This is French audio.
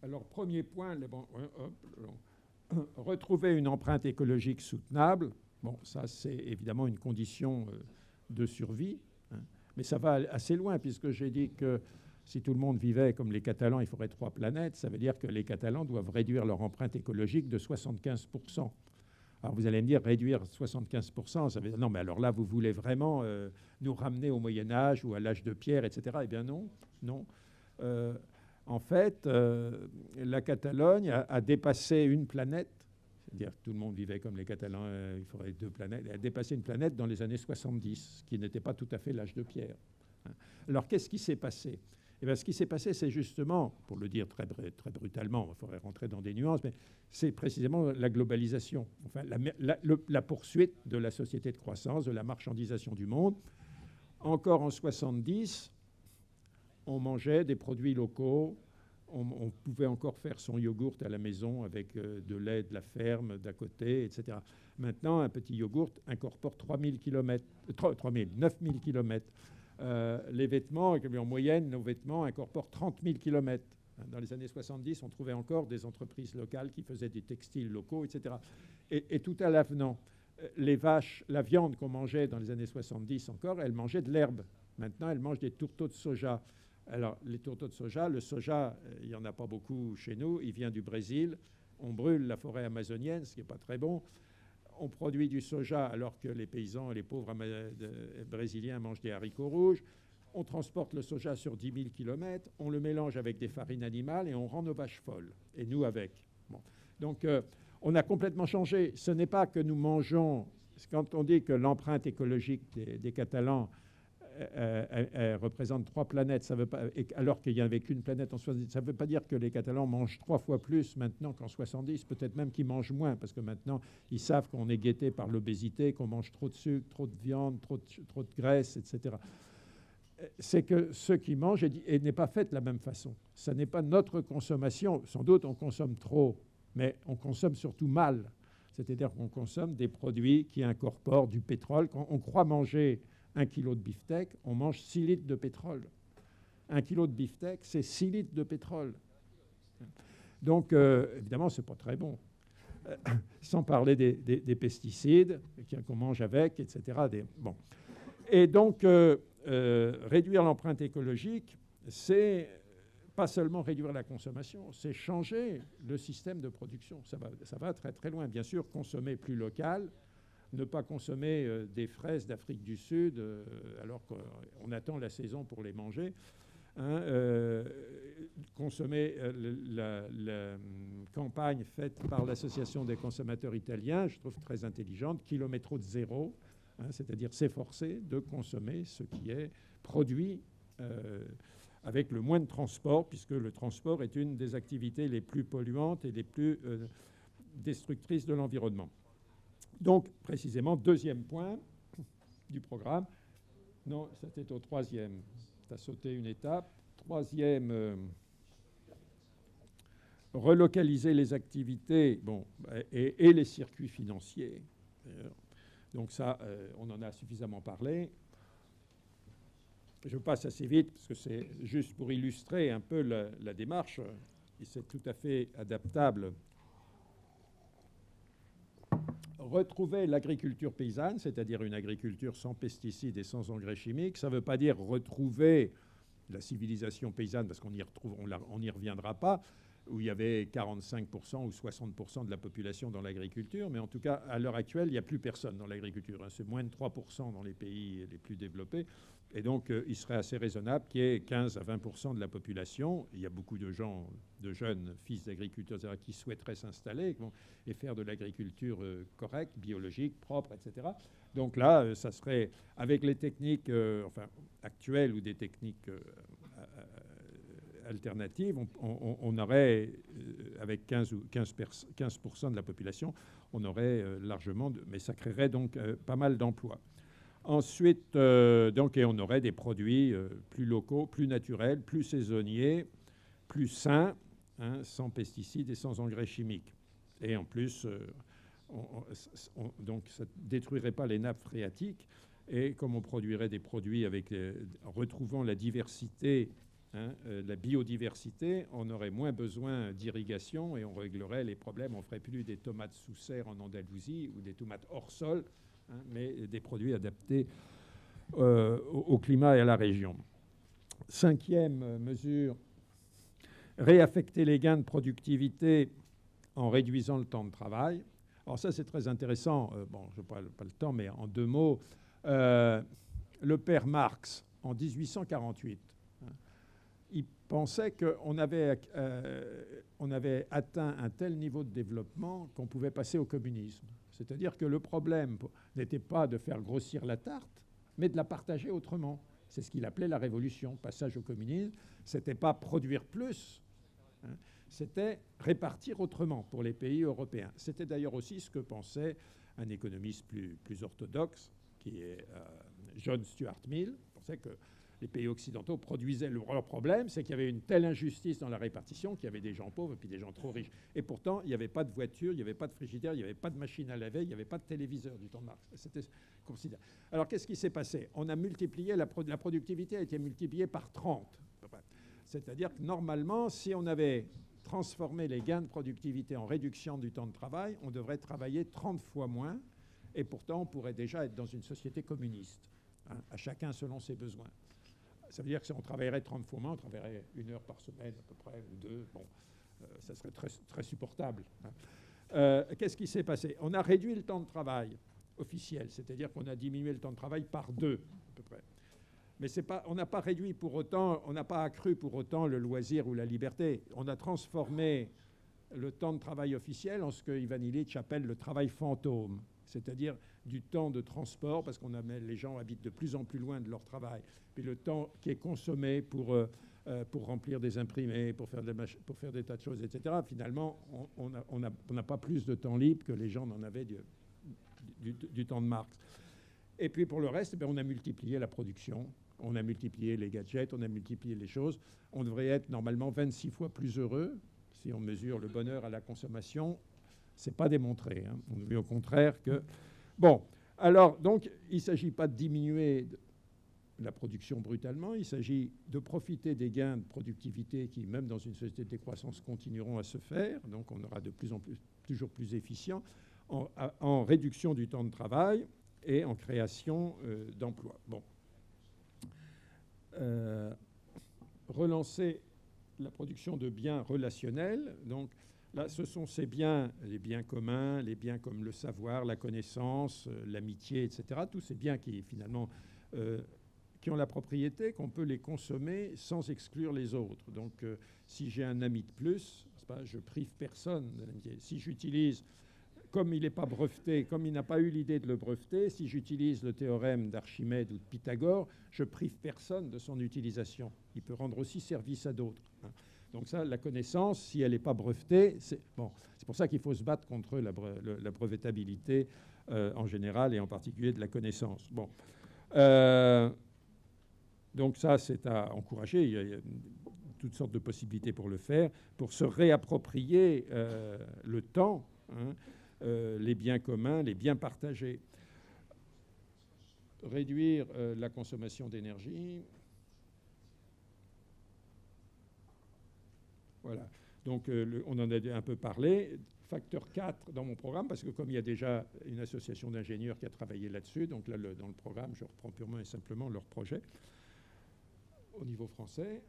Alors, premier point, retrouver une empreinte écologique soutenable. Bon, ça, c'est évidemment une condition de survie, hein. Mais ça va assez loin, puisque j'ai dit que si tout le monde vivait comme les Catalans, il faudrait 3 planètes. Ça veut dire que les Catalans doivent réduire leur empreinte écologique de 75%. Alors vous allez me dire, réduire 75%, ça veut dire, non, mais alors là, vous voulez vraiment nous ramener au Moyen-Âge ou à l'âge de pierre, etc. Eh bien non, non. En fait, la Catalogne a dépassé une planète, c'est-à-dire que tout le monde vivait comme les Catalans, il faudrait 2 planètes, elle a dépassé une planète dans les années 70, qui n'était pas tout à fait l'âge de pierre. Alors qu'est-ce qui s'est passé? Eh bien, ce qui s'est passé, c'est justement, pour le dire très brutalement, il faudrait rentrer dans des nuances, mais c'est précisément la globalisation, enfin, la poursuite de la société de croissance, de la marchandisation du monde. Encore en 70, on mangeait des produits locaux, on pouvait encore faire son yogourt à la maison avec de lait de la ferme d'à côté, etc. Maintenant, un petit yogourt incorpore 9000 km, 9000 km. Les vêtements, en moyenne, nos vêtements incorporent 30 000 km. Dans les années 70, on trouvait encore des entreprises locales qui faisaient des textiles locaux, etc. Et tout à l'avenant. Les vaches, la viande qu'on mangeait dans les années 70 encore, elles mangeaient de l'herbe. Maintenant, elles mangent des tourteaux de soja. Alors, les tourteaux de soja, le soja, il n'y en a pas beaucoup chez nous. Il vient du Brésil. On brûle la forêt amazonienne, ce qui n'est pas très bon. On produit du soja alors que les paysans, les pauvres brésiliens mangent des haricots rouges. On transporte le soja sur 10 000 km, on le mélange avec des farines animales et on rend nos vaches folles. Et nous avec. Bon. Donc, on a complètement changé. Ce n'est pas que nous mangeons... Quand on dit que l'empreinte écologique des Catalans elle représente 3 planètes, ça veut pas, alors qu'il n'y avait qu'une planète en 70, ça ne veut pas dire que les Catalans mangent 3 fois plus maintenant qu'en 70, peut-être même qu'ils mangent moins, parce que maintenant, ils savent qu'on est guetté par l'obésité, qu'on mange trop de sucre, trop de viande, trop de graisse, etc. C'est que ce qui mangent n'est pas fait de la même façon. Ce n'est pas notre consommation. Sans doute, on consomme trop, mais on consomme surtout mal. C'est-à-dire qu'on consomme des produits qui incorporent du pétrole. Quand on croit manger 1 kilo de beefsteak, on mange 6 litres de pétrole. 1 kilo de beefsteak, c'est 6 litres de pétrole. Donc, évidemment, ce n'est pas très bon. Sans parler des pesticides qu'on mange avec, etc. Bon. Et donc, réduire l'empreinte écologique, c'est pas seulement réduire la consommation, c'est changer le système de production. Ça va très, très loin. Bien sûr, consommer plus local, ne pas consommer des fraises d'Afrique du Sud alors qu'on attend la saison pour les manger. Hein, consommer la campagne faite par l'Association des consommateurs italiens, je trouve très intelligente, kilomètre zéro, hein, c'est-à-dire s'efforcer de consommer ce qui est produit avec le moins de transport, puisque le transport est une des activités les plus polluantes et les plus destructrices de l'environnement. Donc, précisément, deuxième point du programme. Non, c'était au troisième. Tu as sauté une étape. Troisième, relocaliser les activités et les circuits financiers. Donc ça, on en a suffisamment parlé. Je passe assez vite parce que c'est juste pour illustrer un peu la démarche. Et c'est tout à fait adaptable. Retrouver l'agriculture paysanne, c'est-à-dire une agriculture sans pesticides et sans engrais chimiques. Ça ne veut pas dire retrouver la civilisation paysanne, parce qu'on n'y reviendra pas, où il y avait 45% ou 60% de la population dans l'agriculture. Mais en tout cas, à l'heure actuelle, il n'y a plus personne dans l'agriculture. Hein. C'est moins de 3% dans les pays les plus développés. Et donc, il serait assez raisonnable qu'il y ait 15 à 20% de la population. Il y a beaucoup de gens, de jeunes fils d'agriculteurs qui souhaiteraient s'installer et faire de l'agriculture correcte, biologique, propre, etc. Donc là, ça serait, avec les techniques actuelles ou des techniques alternatives, on aurait, avec 15% de la population, on aurait largement, mais ça créerait donc pas mal d'emplois. Ensuite, et on aurait des produits plus locaux, plus naturels, plus saisonniers, plus sains, hein, sans pesticides et sans engrais chimiques. Et en plus, donc ça ne détruirait pas les nappes phréatiques. Et comme on produirait des produits retrouvant la diversité, hein, la biodiversité, on aurait moins besoin d'irrigation et on réglerait les problèmes. On ne ferait plus des tomates sous serre en Andalousie ou des tomates hors sol, hein, mais des produits adaptés au climat et à la région. Cinquième mesure, réaffecter les gains de productivité en réduisant le temps de travail. Alors ça, c'est très intéressant. Bon, je n'ai pas le temps, mais en 2 mots. Le père Marx, en 1848, hein, il pensait qu'on avait, on avait atteint un tel niveau de développement qu'on pouvait passer au communisme. C'est-à-dire que le problème n'était pas de faire grossir la tarte, mais de la partager autrement. C'est ce qu'il appelait la révolution. Passage au communisme, ce n'était pas produire plus, hein, c'était répartir autrement pour les pays européens. C'était d'ailleurs aussi ce que pensait un économiste plus orthodoxe, qui est John Stuart Mill. Il pensait que les pays occidentaux produisaient. Leur problème, c'est qu'il y avait une telle injustice dans la répartition qu'il y avait des gens pauvres et puis des gens trop riches. Et pourtant, il n'y avait pas de voiture, il n'y avait pas de frigidaire, il n'y avait pas de machine à laver, il n'y avait pas de téléviseur du temps de Marx. C'était considérable. Alors, qu'est-ce qui s'est passé? On a multiplié, la productivité a été multipliée par 30. C'est-à-dire que normalement, si on avait transformé les gains de productivité en réduction du temps de travail, on devrait travailler 30 fois moins. Et pourtant, on pourrait déjà être dans une société communiste, hein, à chacun selon ses besoins. Ça veut dire que si on travaillerait 30 fois moins, on travaillerait 1 heure par semaine à peu près, ou 2. Bon, ça serait très, très supportable, hein. Qu'est-ce qui s'est passé? On a réduit le temps de travail officiel, c'est-à-dire qu'on a diminué le temps de travail par 2, à peu près. Mais c'est pas, on n'a pas réduit pour autant, on n'a pas accru pour autant le loisir ou la liberté. On a transformé le temps de travail officiel en ce que Ivan Illich appelle le travail fantôme, c'est-à-dire du temps de transport, parce qu'on les gens habitent de plus en plus loin de leur travail, puis le temps qui est consommé pour remplir des imprimés, pour faire des tas de choses, etc. Finalement, on n'a pas plus de temps libre que les gens n'en avaient du temps de Marx. Et puis pour le reste, on a multiplié la production, on a multiplié les gadgets, on a multiplié les choses. On devrait être normalement 26 fois plus heureux si on mesure le bonheur à la consommation. Ce n'est pas démontré, hein. On veut au contraire que... Bon, alors, donc, il ne s'agit pas de diminuer la production brutalement, il s'agit de profiter des gains de productivité qui, même dans une société de décroissance, continueront à se faire. Donc, on aura de plus en plus, toujours plus efficient en réduction du temps de travail et en création d'emplois. Bon. Relancer la production de biens relationnels. Donc, là, ce sont ces biens, les biens communs, les biens comme le savoir, la connaissance, l'amitié, etc. Tous ces biens qui, finalement, qui ont la propriété qu'on peut les consommer sans exclure les autres. Donc, si j'ai un ami de plus, je prive personne de l'amitié. Si j'utilise, comme il n'est pas breveté, comme il n'a pas eu l'idée de le breveter, si j'utilise le théorème d'Archimède ou de Pythagore, je prive personne de son utilisation. Il peut rendre aussi service à d'autres, hein. Donc ça, la connaissance, si elle n'est pas brevetée, c'est bon, pour ça qu'il faut se battre contre la brevetabilité en général et en particulier de la connaissance. Bon. Donc ça, c'est à encourager. Il y a toutes sortes de possibilités pour le faire, pour se réapproprier le temps, hein, les biens communs, les biens partagés. Réduire la consommation d'énergie. Voilà. Donc, on en a un peu parlé. Facteur 4 dans mon programme, parce que comme il y a déjà une association d'ingénieurs qui a travaillé là-dessus, donc là, dans le programme, je reprends purement et simplement leur projet au niveau français.